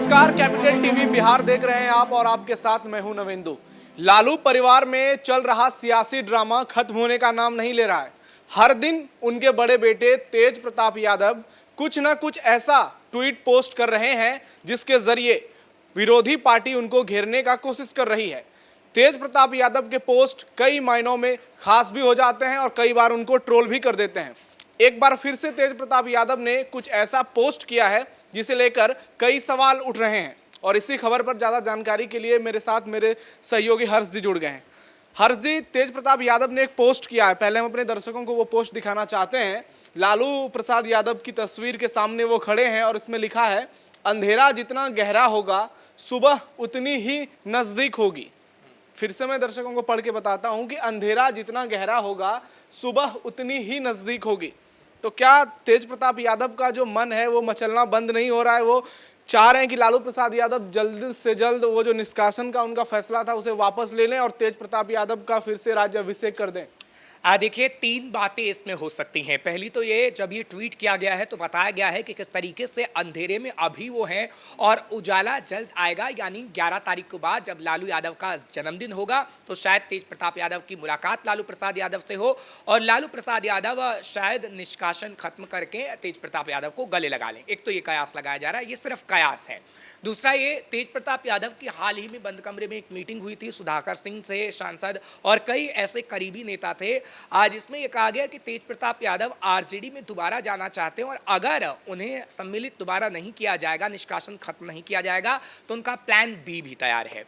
नमस्कार, capital TV Bihar देख रहे हैं आप और आपके साथ मैं हूं नवेंदु। लालू परिवार में चल रहा सियासी ड्रामा खत्म होने का नाम नहीं ले रहा है। हर दिन उनके बड़े बेटे तेज प्रताप यादव कुछ ना कुछ ऐसा ट्वीट पोस्ट कर रहे हैं जिसके जरिए विरोधी पार्टी उनको घेरने का कोशिश कर रही है। तेज प्रताप यादव के पोस्ट कई मायनों में खास भी हो जाते हैं और कई बार उनको ट्रोल भी कर देते हैं। एक बार फिर से तेज प्रताप यादव ने कुछ ऐसा पोस्ट किया है जिसे लेकर कई सवाल उठ रहे हैं और इसी खबर पर ज़्यादा जानकारी के लिए मेरे साथ मेरे सहयोगी हर्ष जी जुड़ गए हैं। हर्ष जी, तेज प्रताप यादव ने एक पोस्ट किया है, पहले हम अपने दर्शकों को वो पोस्ट दिखाना चाहते हैं। लालू प्रसाद यादव की तस्वीर के सामने वो खड़े हैं और इसमें लिखा है, अंधेरा जितना गहरा होगा सुबह उतनी ही नज़दीक होगी। फिर से मैं दर्शकों को पढ़ के बताता हूं कि अंधेरा जितना गहरा होगा सुबह उतनी ही नज़दीक होगी। तो क्या तेज प्रताप यादव का जो मन है वो मचलना बंद नहीं हो रहा है? वो चाह रहे हैं कि लालू प्रसाद यादव जल्द से जल्द वो जो निष्कासन का उनका फैसला था उसे वापस ले लें और तेज प्रताप यादव का फिर से राज्याभिषेक कर दें। देखिए, तीन बातें इसमें हो सकती हैं। पहली तो ये, जब ये ट्वीट किया गया है तो बताया गया है कि किस तरीके से अंधेरे में अभी वो हैं और उजाला जल्द आएगा, यानी 11 तारीख के बाद जब लालू यादव का जन्मदिन होगा तो शायद तेज प्रताप यादव की मुलाकात लालू प्रसाद यादव से हो और लालू प्रसाद यादव शायद निष्कासन खत्म करके तेज प्रताप यादव को गले लगा लें। एक तो ये कयास लगाया जा रहा है, ये सिर्फ कयास है। दूसरा ये, तेज प्रताप यादव की हाल ही में बंद कमरे में एक मीटिंग हुई थी सुधाकर सिंह से, सांसद और कई ऐसे करीबी नेता थे। आज इसमें यह कहा गया कि तेज प्रताप यादव आरजेडी में दोबारा जाना चाहते हैं और अगर उन्हें सम्मिलित दोबारा नहीं किया जाएगा, निष्कासन खत्म नहीं किया जाएगा, तो उनका प्लान बी भी तैयार है।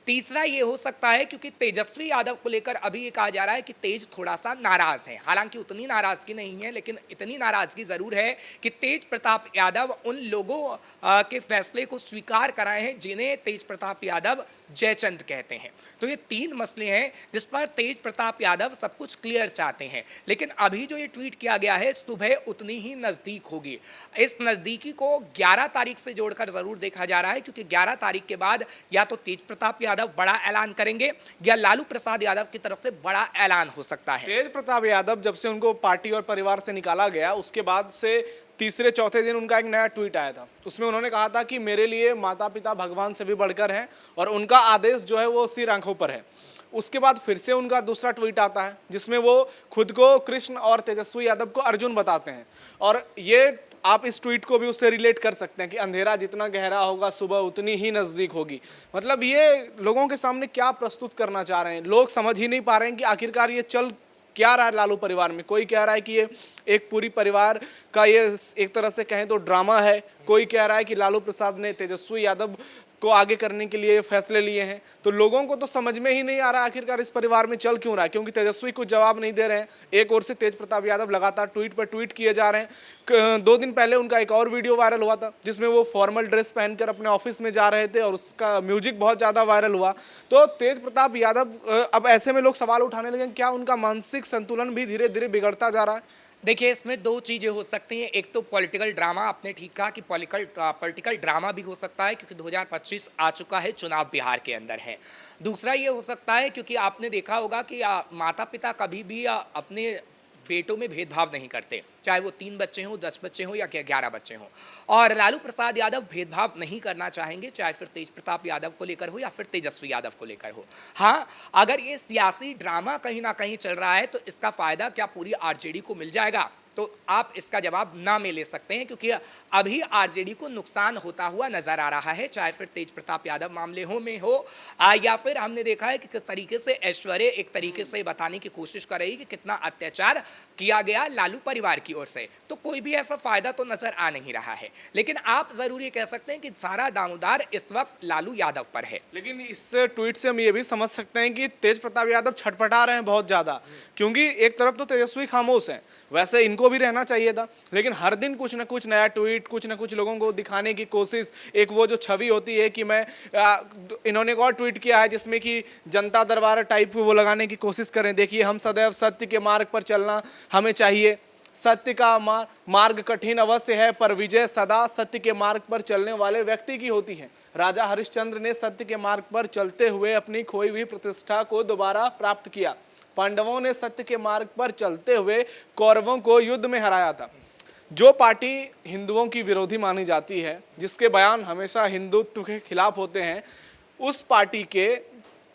तीसरा ये हो सकता है, क्योंकि तेजस्वी यादव को लेकर अभी ये कहा जा रहा है कि तेज थोड़ा सा नाराज है। हालांकि उतनी नाराजगी नहीं है, लेकिन इतनी नाराजगी जरूर है कि तेज प्रताप यादव उन लोगों के फैसले को स्वीकार कराए हैं जिन्हें तेज प्रताप यादव जयचंद कहते हैं। तो ये तीन मसले हैं जिस पर तेज प्रताप यादव सब कुछ क्लियर चाहते हैं। लेकिन अभी जो ये ट्वीट किया गया है, सुबह उतनी ही नज़दीक होगी, इस नज़दीकी को 11 तारीख से जोड़कर ज़रूर देखा जा रहा है, क्योंकि 11 तारीख के बाद या तो तेज प्रताप यादव बड़ा ऐलान करेंगे या लालू प्रसाद यादव की तरफ से बड़ा ऐलान हो सकता है। तेज प्रताप यादव जब से उनको पार्टी और परिवार से निकाला गया उसके बाद से तीसरे चौथे दिन उनका एक नया ट्वीट आया था। उसमें उन्होंने कहा था कि मेरे लिए माता पिता भगवान से भी बढ़कर हैं और उनका आदेश जो है वो सिर आंखों पर है। उसके बाद फिर से उनका दूसरा ट्वीट आता है जिसमें वो खुद को कृष्ण और तेजस्वी यादव को अर्जुन बताते हैं और ये आप इस ट्वीट को भी उससे रिलेट कर सकते हैं कि अंधेरा जितना गहरा होगा सुबह उतनी ही नज़दीक होगी। मतलब ये लोगों के सामने क्या प्रस्तुत करना चाह रहे हैं, लोग समझ ही नहीं पा रहे हैं कि आखिरकार ये चल क्या रहा है लालू परिवार में। कोई कह रहा है कि ये एक पूरी परिवार का ये एक तरह से कहें तो ड्रामा है, कोई कह रहा है कि लालू प्रसाद ने तेजस्वी यादव को आगे करने के लिए फैसले लिए हैं। तो लोगों को तो समझ में ही नहीं आ रहा आखिरकार इस परिवार में चल क्यों रहा है, क्योंकि तेजस्वी कुछ जवाब नहीं दे रहे हैं। एक ओर से तेज प्रताप यादव लगातार ट्वीट पर ट्वीट किए जा रहे हैं। 2 दिन पहले उनका एक और वीडियो वायरल हुआ था जिसमें वो फॉर्मल ड्रेस पहनकर अपने ऑफिस में जा रहे थे और उसका म्यूजिक बहुत ज़्यादा वायरल हुआ। तो तेज प्रताप यादव अब ऐसे में लोग सवाल उठाने लगे, क्या उनका मानसिक संतुलन भी धीरे धीरे बिगड़ता जा रहा है? देखिए, इसमें दो चीज़ें हो सकती हैं। एक तो पॉलिटिकल ड्रामा, आपने ठीक कहा कि पॉलिटिकल ड्रामा भी हो सकता है, क्योंकि 2025 आ चुका है, चुनाव बिहार के अंदर है। दूसरा ये हो सकता है क्योंकि आपने देखा होगा कि माता पिता कभी भी अपने बेटों में भेदभाव नहीं करते, चाहे वो 3 बच्चे हों, 10 बच्चे हों या 11 बच्चे हों। और लालू प्रसाद यादव भेदभाव नहीं करना चाहेंगे, चाहे फिर तेज प्रताप यादव को लेकर हो या फिर तेजस्वी यादव को लेकर हो। हाँ, अगर ये सियासी ड्रामा कहीं ना कहीं चल रहा है तो इसका फ़ायदा क्या पूरी आरजेडी को मिल जाएगा? तो आप इसका जवाब ना में ले सकते हैं, क्योंकि अभी आरजेडी को नुकसान होता हुआ नजर आ रहा है, चाहे फिर तेज प्रताप यादव मामले में हो या फिर हमने देखा है कि किस तरीके से ऐश्वर्य एक तरीके से बताने की कोशिश कर रही कि कितना अत्याचार किया गया लालू परिवार की ओर से। तो कोई भी ऐसा फायदा तो नजर आ नहीं रहा है। लेकिन आप जरूर ये कह सकते हैं कि सारा दामोदार इस वक्त लालू यादव पर है। लेकिन इस ट्वीट से हम ये भी समझ सकते हैं कि तेज प्रताप यादव छटपटा रहे हैं बहुत ज़्यादा, क्योंकि एक तरफ तो तेजस्वी खामोश हैं, वैसे इनको भी रहना चाहिए था, लेकिन हर दिन कुछ ना कुछ नया ट्वीट, कुछ ना कुछ लोगों को दिखाने की कोशिश। एक वो जो छवि होती है कि इन्होंने एक और ट्वीट किया है जिसमें कि जनता दरबार टाइप वो लगाने की कोशिश करें। देखिए, हम सदैव सत्य के मार्ग पर चलना हमें चाहिए, सत्य का मार्ग कठिन अवश्य है पर विजय सदा सत्य के मार्ग पर चलने वाले व्यक्ति की होती है। राजा हरिश्चंद्र ने सत्य के मार्ग पर चलते हुए अपनी खोई हुई प्रतिष्ठा को दोबारा प्राप्त किया। पांडवों ने सत्य के मार्ग पर चलते हुए कौरवों को युद्ध में हराया था। जो पार्टी हिंदुओं की विरोधी मानी जाती है, जिसके बयान हमेशा हिंदुत्व के खिलाफ होते हैं, उस पार्टी के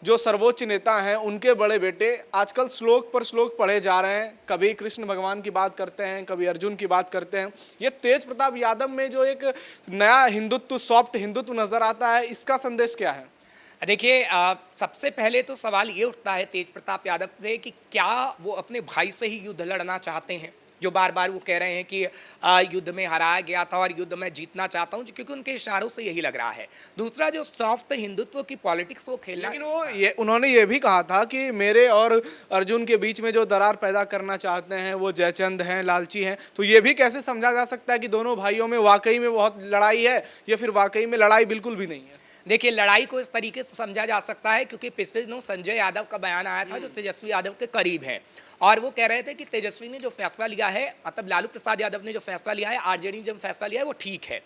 जो सर्वोच्च नेता हैं उनके बड़े बेटे आजकल श्लोक पर श्लोक पढ़े जा रहे हैं। कभी कृष्ण भगवान की बात करते हैं, कभी अर्जुन की बात करते हैं। ये तेज प्रताप यादव में जो एक नया हिंदुत्व, सॉफ्ट हिंदुत्व नजर आता है, इसका संदेश क्या है? देखिए, सबसे पहले तो सवाल ये उठता है तेज प्रताप यादव पे कि क्या वो अपने भाई से ही युद्ध लड़ना चाहते हैं, जो बार बार वो कह रहे हैं कि युद्ध में हराया गया था और युद्ध में जीतना चाहता हूं, क्योंकि उनके इशारों से यही लग रहा है। दूसरा, जो सॉफ्ट हिंदुत्व की पॉलिटिक्स वो खेलना, लेकिन उन्होंने ये भी कहा था कि मेरे और अर्जुन के बीच में जो दरार पैदा करना चाहते हैं वो जयचंद हैं, लालची हैं। तो ये भी कैसे समझा जा सकता है कि दोनों भाइयों में वाकई में बहुत लड़ाई है, या फिर वाकई में लड़ाई बिल्कुल भी नहीं है? देखिए, लड़ाई को इस तरीके से समझा जा सकता है क्योंकि पिछले दिनों संजय यादव का बयान आया था, जो तेजस्वी यादव के करीब है, और वो कह रहे थे कि तेजस्वी ने जो फैसला लिया है, मतलब लालू प्रसाद यादव ने जो फैसला लिया है, आरजेडी ने जो फैसला लिया है, वो ठीक है।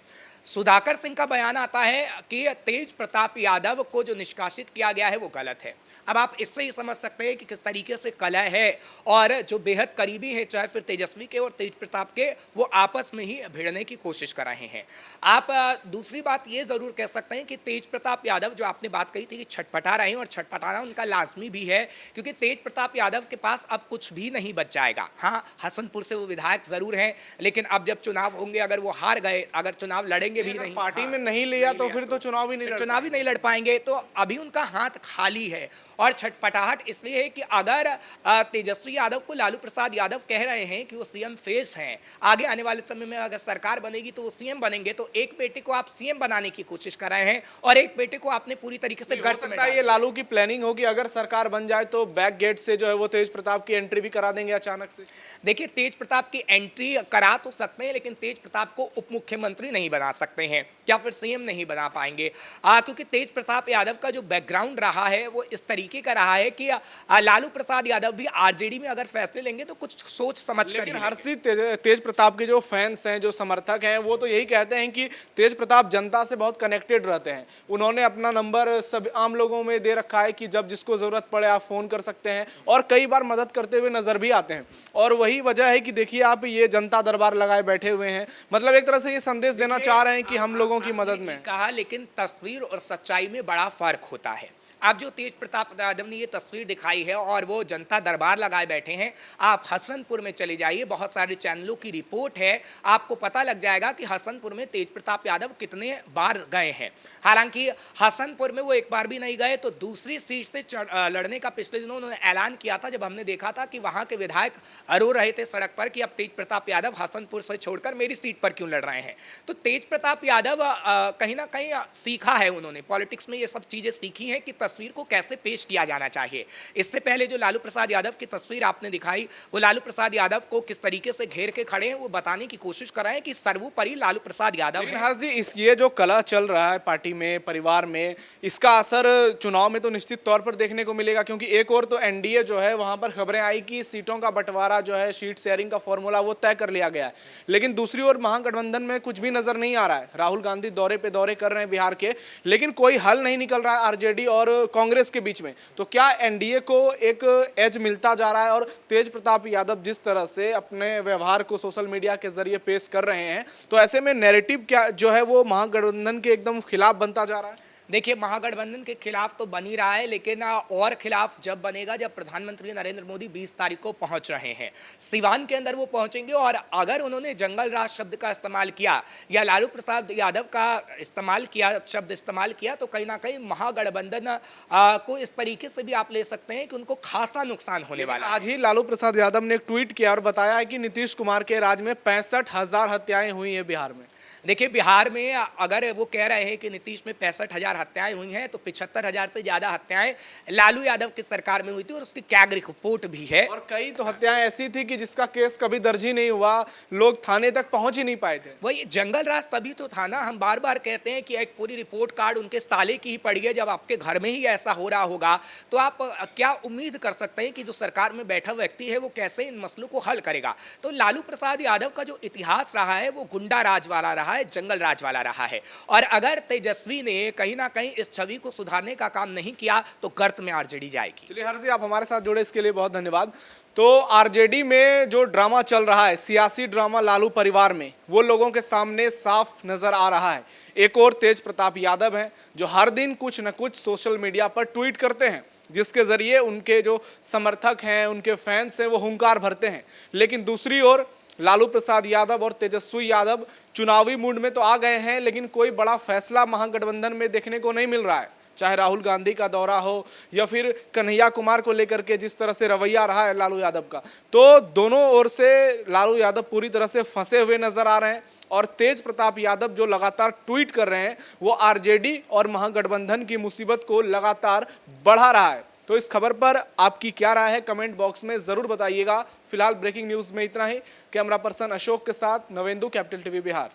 सुधाकर सिंह का बयान आता है कि तेज प्रताप यादव को जो निष्कासित किया गया है वो गलत है। अब आप इससे ही समझ सकते हैं कि किस तरीके से कलह है, और जो बेहद करीबी है, चाहे फिर तेजस्वी के और तेज प्रताप के, वो आपस में ही भिड़ने की कोशिश कर रहे हैं। आप दूसरी बात ये ज़रूर कह सकते हैं कि तेज प्रताप यादव, जो आपने बात कही थी कि छटपटा रहे हैं, और छटपटाना उनका लाजमी भी है, क्योंकि तेज प्रताप यादव के पास अब कुछ भी नहीं बच जाएगा। हाँ, हसनपुर से वो विधायक ज़रूर हैं, लेकिन अब जब चुनाव होंगे, अगर वो हार गए, अगर चुनाव लड़ेंगे भी नहीं, पार्टी में नहीं लिया तो फिर तो चुनाव ही नहीं लड़ पाएंगे। तो अभी उनका हाथ खाली है, और छटपटाहट इसलिए है कि अगर तेजस्वी यादव को लालू प्रसाद यादव कह रहे हैं कि वो सीएम फेस हैं, आगे आने वाले समय में अगर सरकार बनेगी तो वो सीएम बनेंगे, तो एक बेटे को आप सीएम बनाने की कोशिश कर रहे हैं और एक बेटे को आपने पूरी तरीके से गर्त में, ये लालू की प्लानिंग होगी, अगर सरकार बन जाए तो बैक गेट से जो है वो तेज प्रताप की एंट्री भी करा देंगे अचानक से। देखिए, तेज प्रताप की एंट्री करा तो सकते हैं, लेकिन तेज प्रताप को उप मुख्यमंत्री नहीं बना सकते हैं या फिर सीएम नहीं बना पाएंगे, क्योंकि तेज प्रताप यादव का जो बैकग्राउंड रहा है वो इस तरीके का रहा है कि लालू प्रसाद यादव भी आरजेडी में अगर फैसले लेंगे तो कुछ सोच समझ कर। हर्षित तेज प्रताप के जो फैंस हैं, जो समर्थक हैं, वो तो यही कहते हैं कि तेज प्रताप जनता से बहुत कनेक्टेड रहते हैं। उन्होंने अपना नंबर सब आम लोगों में दे रखा है कि जब जिसको जरूरत पड़े आप फोन कर सकते हैं, और कई बार मदद करते हुए नजर भी आते हैं। और वही वजह है कि देखिए आप ये जनता दरबार लगाए बैठे हुए हैं, मतलब एक तरह से ये संदेश देना चाह रहे हैं कि हम लोगों की मदद में कहा, लेकिन तस्वीर और सच्चाई में बड़ा फर्क होता है। आप जो तेज प्रताप यादव ने ये तस्वीर दिखाई है और वो जनता दरबार लगाए बैठे हैं, आप हसनपुर में चले जाइए, बहुत सारे चैनलों की रिपोर्ट है, आपको पता लग जाएगा कि हसनपुर में तेज प्रताप यादव कितने बार गए हैं। हालांकि हसनपुर में वो एक बार भी नहीं गए, तो दूसरी सीट से लड़ने का पिछले दिनों उन्होंने ऐलान किया था, जब हमने देखा था कि वहाँ के विधायक रो रहे थे सड़क पर कि अब तेज प्रताप यादव हसनपुर से छोड़कर मेरी सीट पर क्यों लड़ रहे हैं। तो तेज प्रताप यादव कहीं ना कहीं सीखा है, उन्होंने पॉलिटिक्स में ये सब चीज़ें सीखी हैं कि तस्वीर को कैसे पेश किया जाना चाहिए। इससे पहले जो लालू प्रसाद यादव की तस्वीर आपने दिखाई, वो लालू प्रसाद यादव को किस तरीके से घेर के खड़े हैं, वो बताने की कोशिश कर रहे हैं कि सर्वोपरि लालू प्रसाद यादव हैं। हाँ जी, ये जो कला चल रहा है पार्टी में, परिवार में, इसका असर चुनाव में तो निश्चित तौर पर देखने को मिलेगा, क्योंकि एक और तो एनडीए जो है वहां पर खबरें आई कि सीटों का बंटवारा जो है, सीट शेयरिंग का फॉर्मूला वो तय कर लिया गया है। लेकिन दूसरी ओर महागठबंधन में कुछ भी नजर नहीं आ रहा है। राहुल गांधी दौरे पे दौरे कर रहे हैं बिहार के, लेकिन कोई हल नहीं निकल रहा है आरजेडी और कांग्रेस के बीच में। तो क्या एनडीए को एक एज मिलता जा रहा है? और तेज प्रताप यादव जिस तरह से अपने व्यवहार को सोशल मीडिया के जरिए पेश कर रहे हैं, तो ऐसे में नैरेटिव क्या जो है वो महागठबंधन के एकदम खिलाफ बनता जा रहा है। देखिए, महागठबंधन के खिलाफ तो बन ही रहा है, लेकिन और खिलाफ जब बनेगा जब प्रधानमंत्री नरेंद्र मोदी 20 तारीख को पहुंच रहे हैं सिवान के अंदर, वो पहुंचेंगे, और अगर उन्होंने जंगल राज शब्द का इस्तेमाल किया या लालू प्रसाद यादव का शब्द इस्तेमाल किया, तो कहीं ना कहीं महागठबंधन को इस तरीके से भी आप ले सकते हैं कि उनको खासा नुकसान होने वाला है। आज ही लालू प्रसाद यादव ने एक ट्वीट किया और बताया है कि नीतीश कुमार के राज में 65,000 हत्याएं हुई हैं बिहार में। देखिए, बिहार में अगर वो कह रहे हैं कि नीतीश में 65,000 हत्याएं हुई हैं, तो 75,000 से ज़्यादा हत्याएं लालू यादव की सरकार में हुई थी, और उसकी कैग रिपोर्ट भी है। और कई तो हत्याएं ऐसी थी कि जिसका केस कभी दर्ज ही नहीं हुआ, लोग थाने तक पहुंच ही नहीं पाए थे। वही जंगल राज तभी तो था ना। हम बार बार कहते हैं कि एक पूरी रिपोर्ट कार्ड उनके साले की ही पड़ी है। जब आपके घर में ही ऐसा हो रहा होगा, तो आप क्या उम्मीद कर सकते हैं कि जो सरकार में बैठा व्यक्ति है वो कैसे इन मसलों को हल करेगा। तो लालू प्रसाद यादव का जो इतिहास रहा है वो गुंडा राज वाला रहा है, जंगल राज वाला रहा है, और अगर तेजस्वी ने कहीं ना कहीं इस छवि को सुधारने का काम नहीं किया तो गर्त में आरजेडी जाएगी। चलिए हर्ष जी, आप हमारे साथ जुड़े इसके लिए बहुत धन्यवाद। तो आरजेडी में जो ड्रामा चल रहा है, सियासी ड्रामा लालू परिवार में, वो लोगों के सामने साफ नजर आ रहा है। एक और तेज प्रताप यादव हैं जो हर दिन कुछ न कुछ सोशल मीडिया पर ट्वीट करते हैं, जिसके जरिए उनके जो समर्थक हैं, उनके फैंस हैं, वो हुंकार भरते हैं। लेकिन दूसरी ओर लालू प्रसाद यादव और तेजस्वी यादव चुनावी मूड में तो आ गए हैं, लेकिन कोई बड़ा फैसला महागठबंधन में देखने को नहीं मिल रहा है। चाहे राहुल गांधी का दौरा हो या फिर कन्हैया कुमार को लेकर के जिस तरह से रवैया रहा है लालू यादव का, तो दोनों ओर से लालू यादव पूरी तरह से फंसे हुए नजर आ रहे हैं। और तेज प्रताप यादव जो लगातार ट्वीट कर रहे हैं, वो आरजेडी और महागठबंधन की मुसीबत को लगातार बढ़ा रहा है। तो इस खबर पर आपकी क्या राय है, कमेंट बॉक्स में जरूर बताइएगा। फिलहाल ब्रेकिंग न्यूज में इतना ही। कैमरा पर्सन अशोक के साथ नवेंदु, कैपिटल टीवी बिहार।